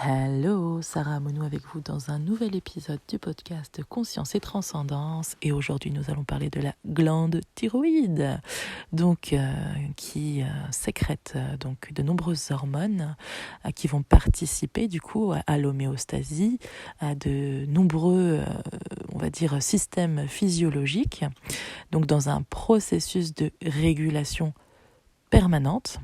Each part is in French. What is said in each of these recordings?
Hello, Sarah Amonou avec vous dans un nouvel épisode du podcast Conscience et Transcendance. Et aujourd'hui, nous allons parler de la glande thyroïde, donc qui sécrète donc de nombreuses hormones qui vont participer du coup à l'homéostasie, à de nombreux, on va dire, systèmes physiologiques. Donc dans un processus de régulation permanente.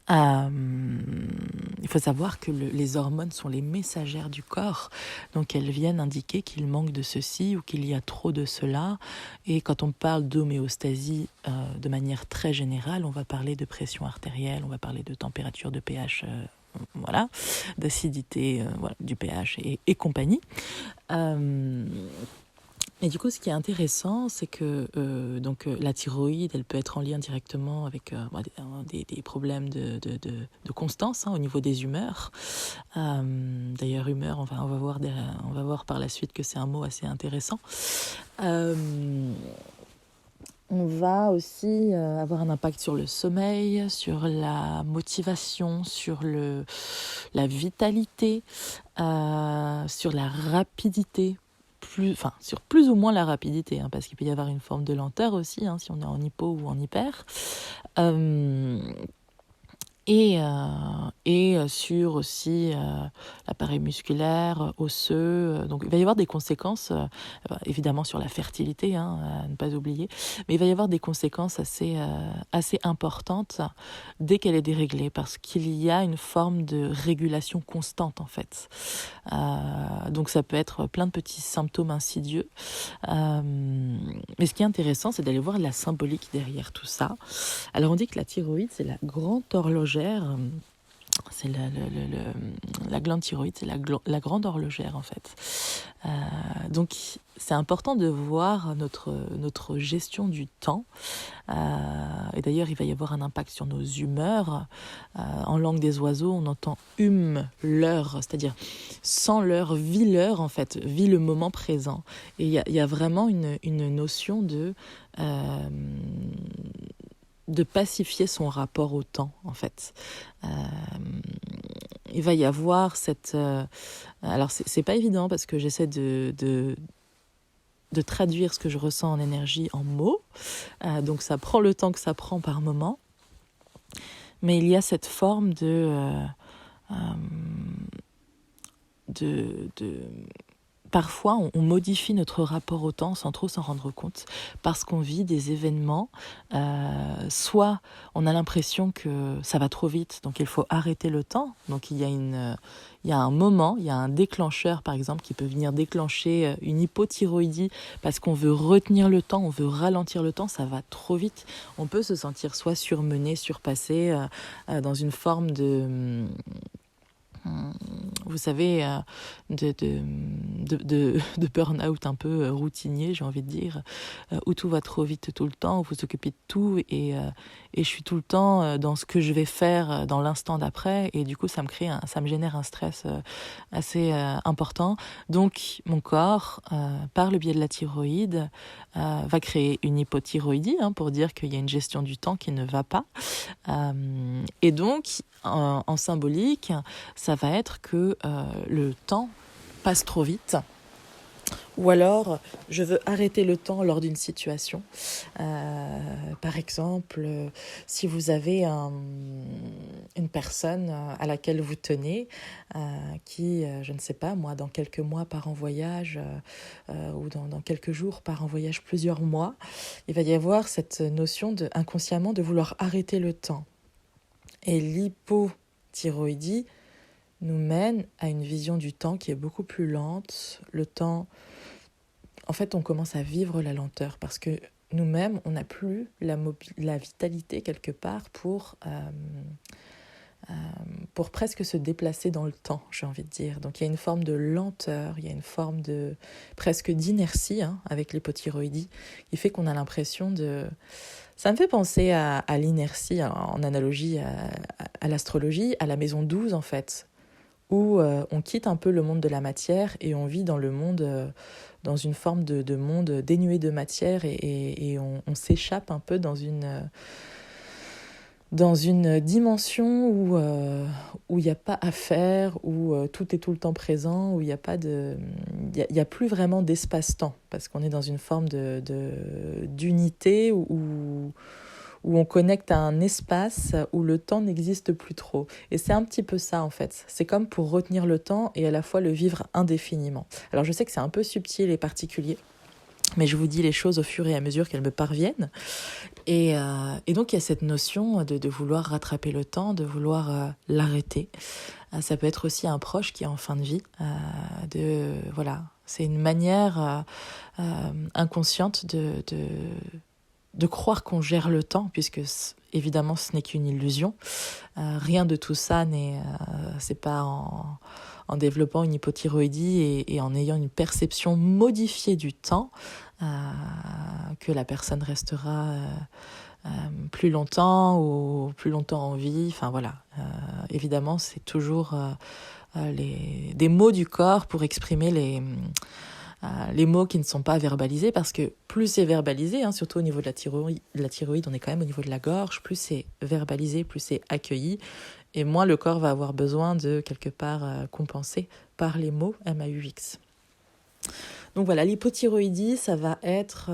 Il faut savoir que les hormones sont les messagères du corps, donc elles viennent indiquer qu'il manque de ceci ou qu'il y a trop de cela. Et quand on parle d'homéostasie de manière très générale, on va parler de pression artérielle, on va parler de température, de pH, voilà, d'acidité, voilà, du pH et compagnie. Et du coup, ce qui est intéressant, c'est que la thyroïde, elle peut être en lien directement avec des problèmes de constance au niveau des humeurs. D'ailleurs, humeur, on va voir par la suite que c'est un mot assez intéressant. On va aussi avoir un impact sur le sommeil, sur la motivation, sur la vitalité, sur la rapidité. Sur plus ou moins la rapidité, parce qu'il peut y avoir une forme de lenteur aussi, si on est en hypo ou en hyper. Et sur aussi l'appareil musculaire, osseux. Donc il va y avoir des conséquences, évidemment sur la fertilité, à ne pas oublier, mais il va y avoir des conséquences assez importantes dès qu'elle est déréglée, parce qu'il y a une forme de régulation constante en fait. Donc ça peut être plein de petits symptômes insidieux. Mais ce qui est intéressant, c'est d'aller voir la symbolique derrière tout ça. Alors on dit que la thyroïde, c'est la grande horlogère, c'est la glande thyroïde, c'est la grande horlogère en fait. Donc c'est important de voir notre gestion du temps. Et d'ailleurs, il va y avoir un impact sur nos humeurs. En langue des oiseaux, on entend l'heure, c'est-à-dire sans l'heure, vis l'heure en fait, vis le moment présent. Et il y a vraiment une notion de pacifier son rapport au temps, en fait. Il va y avoir cette... alors, c'est pas évident parce que j'essaie de traduire ce que je ressens en énergie en mots. Donc, ça prend le temps que ça prend par moment. Mais il y a cette forme parfois, on modifie notre rapport au temps sans trop s'en rendre compte parce qu'on vit des événements. Soit on a l'impression que ça va trop vite, donc il faut arrêter le temps. Donc il y a un moment, il y a un déclencheur par exemple qui peut venir déclencher une hypothyroïdie parce qu'on veut retenir le temps, on veut ralentir le temps, ça va trop vite. On peut se sentir soit surmené, surpassé, dans une forme de... vous savez, de burn-out un peu routinier, j'ai envie de dire, où tout va trop vite tout le temps, où vous vous occupez de tout et je suis tout le temps dans ce que je vais faire dans l'instant d'après et du coup ça me génère un stress assez important. Donc mon corps, par le biais de la thyroïde, va créer une hypothyroïdie pour dire qu'il y a une gestion du temps qui ne va pas. Et donc, en symbolique, ça va être que le temps passe trop vite. Ou alors, je veux arrêter le temps lors d'une situation. Par exemple, si vous avez une personne à laquelle vous tenez, qui, je ne sais pas, moi, dans quelques mois part en voyage, ou dans quelques jours part en voyage plusieurs mois, il va y avoir cette notion inconsciemment de vouloir arrêter le temps. Et l'hypothyroïdie nous mène à une vision du temps qui est beaucoup plus lente. Le temps, en fait, on commence à vivre la lenteur parce que nous-mêmes, on n'a plus la vitalité quelque part pour presque se déplacer dans le temps, j'ai envie de dire. Donc il y a une forme de lenteur, il y a une forme de presque d'inertie avec l'hypothyroïdie qui fait qu'on a l'impression de... Ça me fait penser à l'inertie, en analogie à l'astrologie, à la maison 12 en fait, où on quitte un peu le monde de la matière et on vit dans le monde, dans une forme de monde dénué de matière et on s'échappe un peu dans dans une dimension où il n'y a pas à faire, où tout est tout le temps présent, où il n'y a pas de, il y a plus vraiment d'espace-temps, parce qu'on est dans une forme d'unité où on connecte à un espace où le temps n'existe plus trop. Et c'est un petit peu ça en fait. C'est comme pour retenir le temps et à la fois le vivre indéfiniment. Alors je sais que c'est un peu subtil et particulier, mais je vous dis les choses au fur et à mesure qu'elles me parviennent. Et donc il y a cette notion de vouloir rattraper le temps, de vouloir l'arrêter. Ça peut être aussi un proche qui est en fin de vie. Voilà, c'est une manière inconsciente de croire qu'on gère le temps, puisque évidemment ce n'est qu'une illusion. Rien de tout ça c'est pas en développant une hypothyroïdie et en ayant une perception modifiée du temps que la personne restera plus longtemps ou plus longtemps en vie. Enfin voilà, évidemment c'est toujours des mots du corps pour exprimer les mots qui ne sont pas verbalisés, parce que plus c'est verbalisé, surtout au niveau de la thyroïde, on est quand même au niveau de la gorge, plus c'est verbalisé, plus c'est accueilli, et moins le corps va avoir besoin de quelque part compenser par les mots MAUX. Donc voilà, l'hypothyroïdie, ça va être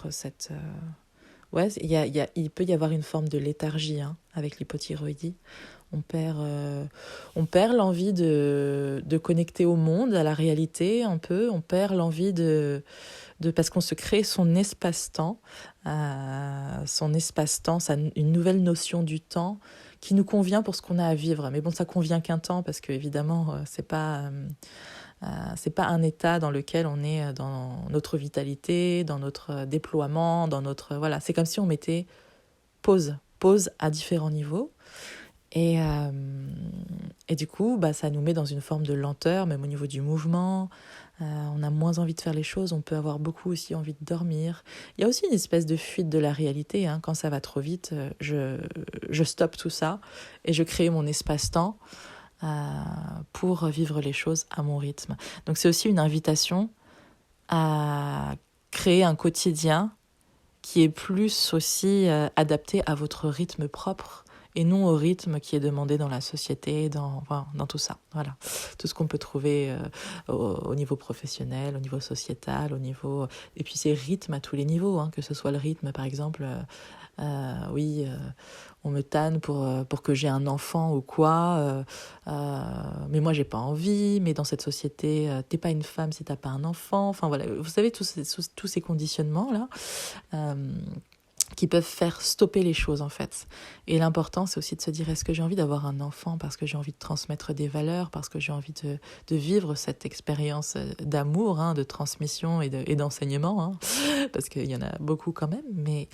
cette... Ouais, il peut y avoir une forme de léthargie avec l'hypothyroïdie. On perd l'envie de connecter au monde, à la réalité un peu. On perd l'envie parce qu'on se crée son espace-temps, une nouvelle notion du temps qui nous convient pour ce qu'on a à vivre. Mais bon, ça convient qu'un temps, parce que évidemment, c'est pas un état dans lequel on est dans notre vitalité, dans notre déploiement, voilà. C'est comme si on mettait pause à différents niveaux. Et du coup, ça nous met dans une forme de lenteur, même au niveau du mouvement. On a moins envie de faire les choses, on peut avoir beaucoup aussi envie de dormir. Il y a aussi une espèce de fuite de la réalité. Quand ça va trop vite, je stoppe tout ça et je crée mon espace-temps pour vivre les choses à mon rythme. Donc c'est aussi une invitation à créer un quotidien qui est plus aussi adapté à votre rythme propre et non au rythme qui est demandé dans la société, dans tout ça. Voilà. Tout ce qu'on peut trouver au niveau professionnel, au niveau sociétal, et puis c'est rythme à tous les niveaux, que ce soit le rythme, par exemple, on me tanne pour que j'ai un enfant ou quoi, mais moi j'ai pas envie, mais dans cette société, t'es pas une femme si t'as pas un enfant. Enfin voilà, vous savez, tous ces conditionnements-là, qui peuvent faire stopper les choses en fait. Et l'important c'est aussi de se dire, est-ce que j'ai envie d'avoir un enfant parce que j'ai envie de transmettre des valeurs, parce que j'ai envie de vivre cette expérience d'amour, de transmission et d'enseignement, parce qu'il y en a beaucoup quand même, mais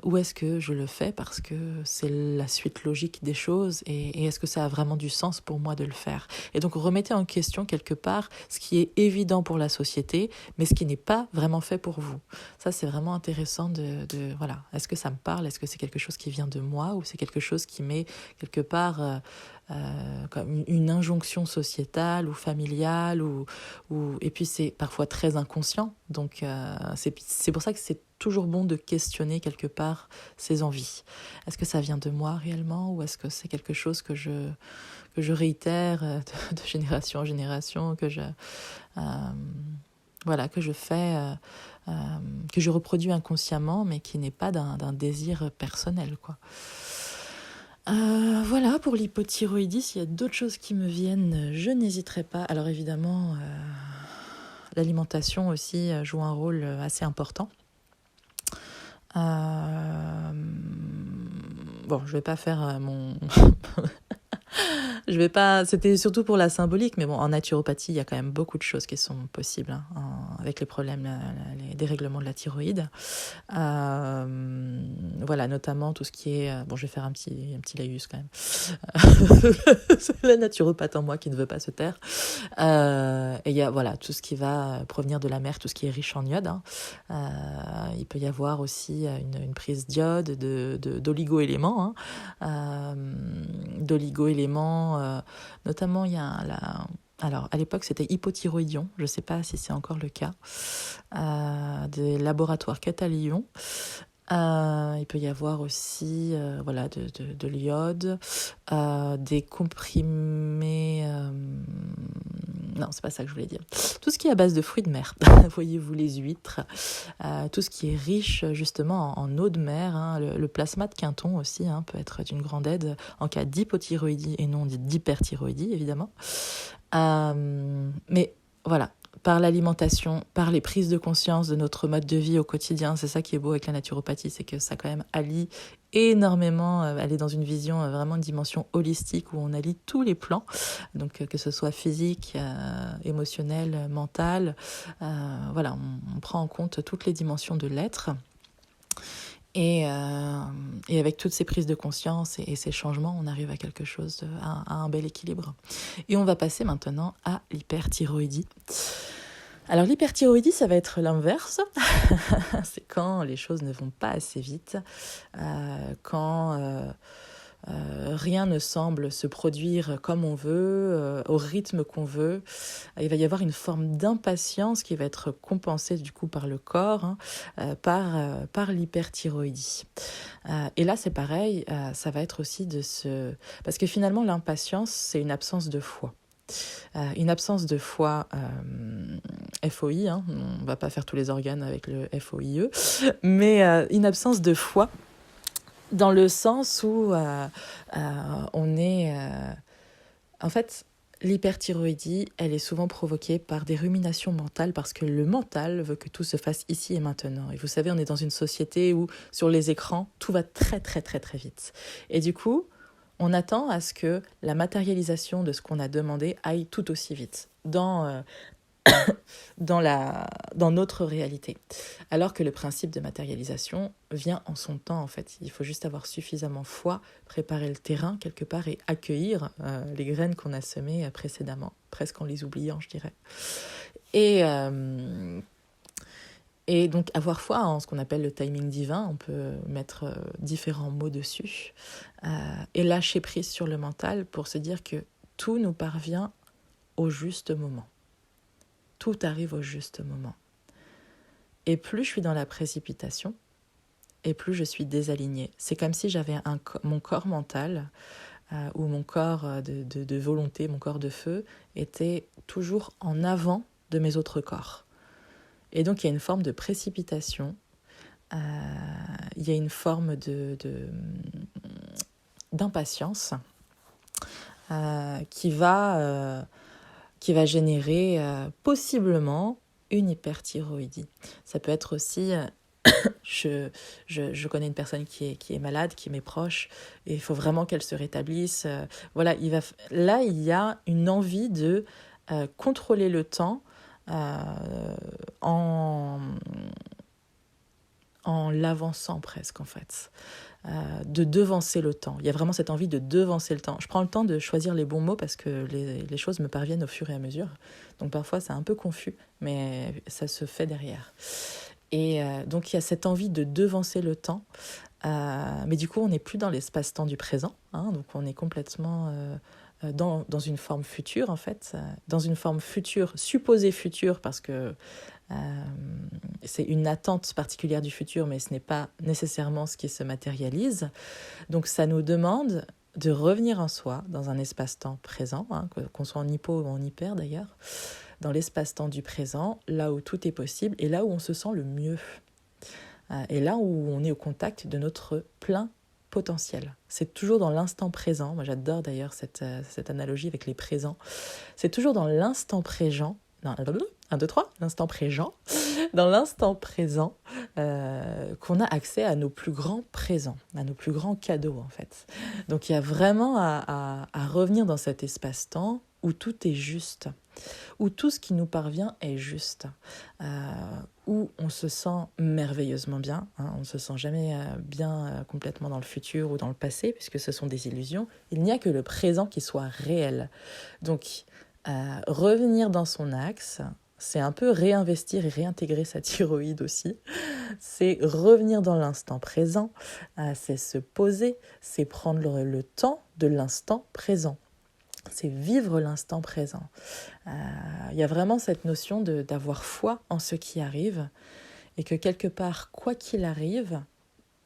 ou est-ce que je le fais parce que c'est la suite logique des choses, et est-ce que ça a vraiment du sens pour moi de le faire? Et donc remettez en question quelque part ce qui est évident pour la société, mais ce qui n'est pas vraiment fait pour vous. Ça c'est vraiment intéressant voilà, est-ce que ça me parle? Est-ce que c'est quelque chose qui vient de moi, ou c'est quelque chose qui met quelque part comme une injonction sociétale ou familiale, et puis c'est parfois très inconscient. Donc c'est pour ça que c'est toujours bon de questionner quelque part ses envies. Est-ce que ça vient de moi réellement, ou est-ce que c'est quelque chose que je réitère de génération en génération, que je fais, que je reproduis inconsciemment, mais qui n'est pas d'un désir personnel, quoi. Voilà pour l'hypothyroïdie. S'il y a d'autres choses qui me viennent, je n'hésiterai pas. Alors évidemment, l'alimentation aussi joue un rôle assez important. Bon, je vais pas faire mon... C'était surtout pour la symbolique, mais bon, en naturopathie, il y a quand même beaucoup de choses qui sont possibles avec les problèmes, les dérèglements de la thyroïde. Voilà, notamment tout ce qui est... Bon, je vais faire un petit laïus quand même. C'est la naturopathe en moi qui ne veut pas se taire. Et il y a tout ce qui va provenir de la mer, tout ce qui est riche en iode. Il peut y avoir aussi une prise d'iode, d'oligo-éléments. D'oligo-éléments, notamment il y a alors à l'époque c'était hypothyroïdion, je ne sais pas si c'est encore le cas, des laboratoires Catalyon, Il peut y avoir aussi de l'iode, des comprimés... non, c'est pas ça que je voulais dire. Tout ce qui est à base de fruits de mer, voyez-vous les huîtres, tout ce qui est riche justement en eau de mer, hein, le plasma de Quinton aussi peut être d'une grande aide en cas d'hypothyroïdie et non d'hyperthyroïdie évidemment. Mais voilà, par l'alimentation, par les prises de conscience de notre mode de vie au quotidien, c'est ça qui est beau avec la naturopathie, c'est que ça quand même allie énormément, elle est dans une vision vraiment une dimension holistique où on allie tous les plans, donc que ce soit physique, émotionnel, mental, on prend en compte toutes les dimensions de l'être. Et avec toutes ces prises de conscience et ces changements, on arrive à quelque chose, à un bel équilibre. Et on va passer maintenant à l'hyperthyroïdie. Alors l'hyperthyroïdie, ça va être l'inverse. C'est quand les choses ne vont pas assez vite, quand rien ne semble se produire comme on veut, au rythme qu'on veut. Il va y avoir une forme d'impatience qui va être compensée du coup par le corps, par l'hyperthyroïdie. Et là, c'est pareil, ça va être aussi parce que finalement, l'impatience, c'est une absence de foi. Une absence de foi FOI, on ne va pas faire tous les organes avec le FOIE, mais une absence de foi dans le sens où on est... En fait, l'hyperthyroïdie, elle est souvent provoquée par des ruminations mentales parce que le mental veut que tout se fasse ici et maintenant. Et vous savez, on est dans une société où sur les écrans, tout va très très très très vite. Et du coup, on attend à ce que la matérialisation de ce qu'on a demandé aille tout aussi vite dans notre réalité. Alors que le principe de matérialisation vient en son temps, en fait. Il faut juste avoir suffisamment foi, préparer le terrain quelque part et accueillir les graines qu'on a semées précédemment, presque en les oubliant, je dirais. Et donc avoir foi en ce qu'on appelle le timing divin, on peut mettre différents mots dessus, et lâcher prise sur le mental pour se dire que tout nous parvient au juste moment. Tout arrive au juste moment. Et plus je suis dans la précipitation, et plus je suis désalignée. C'est comme si j'avais mon corps mental, ou mon corps de volonté, mon corps de feu, était toujours en avant de mes autres corps. Et donc il y a une forme de précipitation, il y a une forme d'impatience qui va générer possiblement une hyperthyroïdie. Ça peut être aussi, je connais une personne qui est malade, qui m'est proche, et il faut vraiment qu'elle se rétablisse. Là, il y a une envie de contrôler le temps en l'avançant presque, en fait. De devancer le temps. Il y a vraiment cette envie de devancer le temps. Je prends le temps de choisir les bons mots parce que les choses me parviennent au fur et à mesure. Donc parfois c'est un peu confus, mais ça se fait derrière. Et donc il y a cette envie de devancer le temps, mais du coup on n'est plus dans l'espace-temps du présent, donc on est complètement dans une forme future en fait, dans une forme future, supposée future parce que c'est une attente particulière du futur, mais ce n'est pas nécessairement ce qui se matérialise. Donc ça nous demande de revenir en soi, dans un espace-temps présent, qu'on soit en hypo ou en hyper d'ailleurs, dans l'espace-temps du présent, là où tout est possible et là où on se sent le mieux. Et là où on est au contact de notre plein potentiel. C'est toujours dans l'instant présent. Moi j'adore d'ailleurs cette analogie avec les présents. C'est toujours dans l'instant présent. Non, 1, 2, 3, l'instant présent. Dans l'instant présent, qu'on a accès à nos plus grands présents, à nos plus grands cadeaux en fait. Donc il y a vraiment à revenir dans cet espace-temps où tout est juste, où tout ce qui nous parvient est juste, où on se sent merveilleusement bien, on ne se sent jamais bien complètement dans le futur ou dans le passé, puisque ce sont des illusions. Il n'y a que le présent qui soit réel. Donc, revenir dans son axe, c'est un peu réinvestir et réintégrer sa thyroïde aussi. C'est revenir dans l'instant présent, c'est se poser, c'est prendre le temps de l'instant présent. C'est vivre l'instant présent. Il y a vraiment cette notion d'avoir foi en ce qui arrive et que quelque part, quoi qu'il arrive,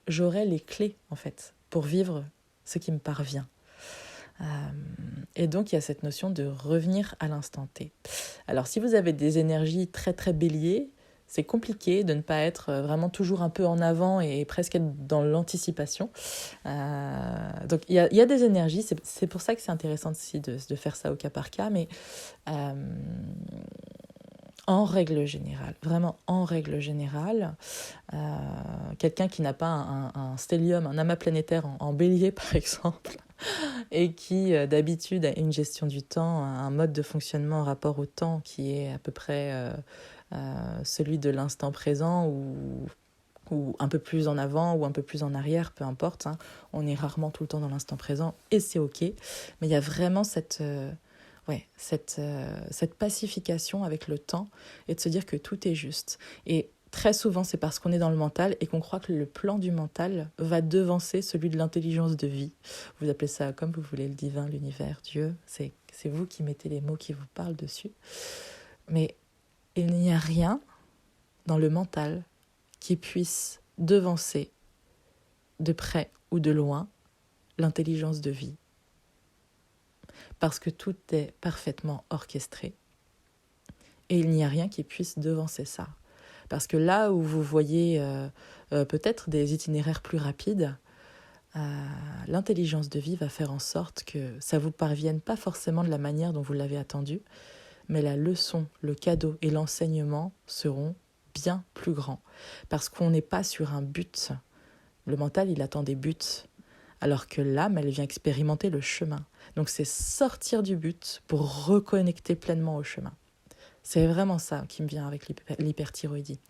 j'aurai les clés, en fait, pour vivre ce qui me parvient. Et donc, il y a cette notion de revenir à l'instant T. Alors, si vous avez des énergies très, très béliers, c'est compliqué de ne pas être vraiment toujours un peu en avant et presque être dans l'anticipation. Donc, il y a des énergies. C'est pour ça que c'est intéressant aussi de faire ça au cas par cas. Mais en règle générale, vraiment en règle générale, quelqu'un qui n'a pas un stellium, un amas planétaire en bélier, par exemple, et qui d'habitude a une gestion du temps, un mode de fonctionnement en rapport au temps qui est à peu près celui de l'instant présent ou un peu plus en avant ou un peu plus en arrière, peu importe. On est rarement tout le temps dans l'instant présent et c'est ok. Mais il y a vraiment cette pacification avec le temps et de se dire que tout est juste. Et très souvent, c'est parce qu'on est dans le mental et qu'on croit que le plan du mental va devancer celui de l'intelligence de vie. Vous appelez ça comme vous voulez, le divin, l'univers, Dieu. C'est vous qui mettez les mots qui vous parlent dessus. Mais il n'y a rien dans le mental qui puisse devancer de près ou de loin l'intelligence de vie. Parce que tout est parfaitement orchestré. Et il n'y a rien qui puisse devancer ça. Parce que là où vous voyez peut-être des itinéraires plus rapides, l'intelligence de vie va faire en sorte que ça vous parvienne pas forcément de la manière dont vous l'avez attendu, mais la leçon, le cadeau et l'enseignement seront bien plus grands. Parce qu'on n'est pas sur un but. Le mental, il attend des buts. Alors que l'âme, elle vient expérimenter le chemin. Donc c'est sortir du but pour reconnecter pleinement au chemin. C'est vraiment ça qui me vient avec l'hyperthyroïdie.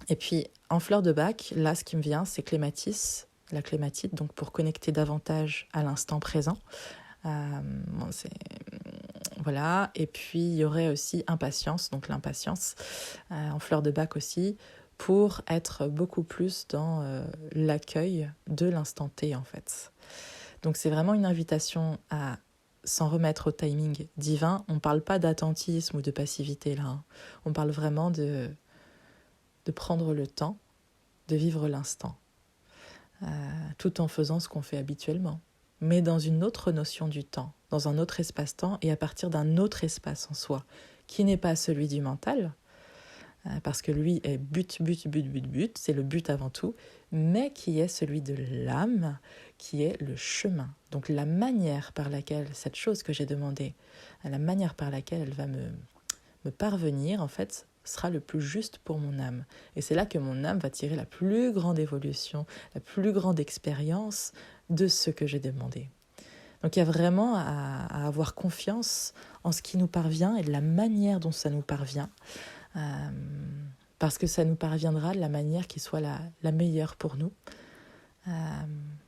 Et puis, en fleur de bac, là, ce qui me vient, c'est clématis, la clématite, donc pour connecter davantage à l'instant présent. Voilà. Et puis, il y aurait aussi impatience, donc l'impatience, en fleur de bac aussi, pour être beaucoup plus dans l'accueil de l'instant T, en fait. Donc, c'est vraiment une invitation à s'en remettre au timing divin. On ne parle pas d'attentisme ou de passivité, là. On parle vraiment de prendre le temps, de vivre l'instant, tout en faisant ce qu'on fait habituellement, mais dans une autre notion du temps, dans un autre espace-temps et à partir d'un autre espace en soi, qui n'est pas celui du mental, parce que lui est but, c'est le but avant tout, mais qui est celui de l'âme, qui est le chemin. Donc la manière par laquelle cette chose que j'ai demandée, la manière par laquelle elle va me parvenir, en fait, sera le plus juste pour mon âme. Et c'est là que mon âme va tirer la plus grande évolution, la plus grande expérience de ce que j'ai demandé. Donc il y a vraiment à avoir confiance en ce qui nous parvient et de la manière dont ça nous parvient, parce que ça nous parviendra de la manière qui soit la meilleure pour nous,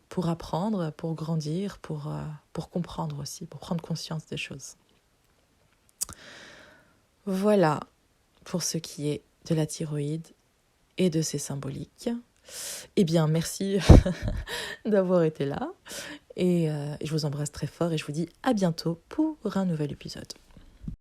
pour apprendre, pour grandir, pour comprendre aussi, pour prendre conscience des choses. Voilà pour ce qui est de la thyroïde et de ses symboliques. Eh bien, merci d'avoir été là. Et je vous embrasse très fort et je vous dis à bientôt pour un nouvel épisode.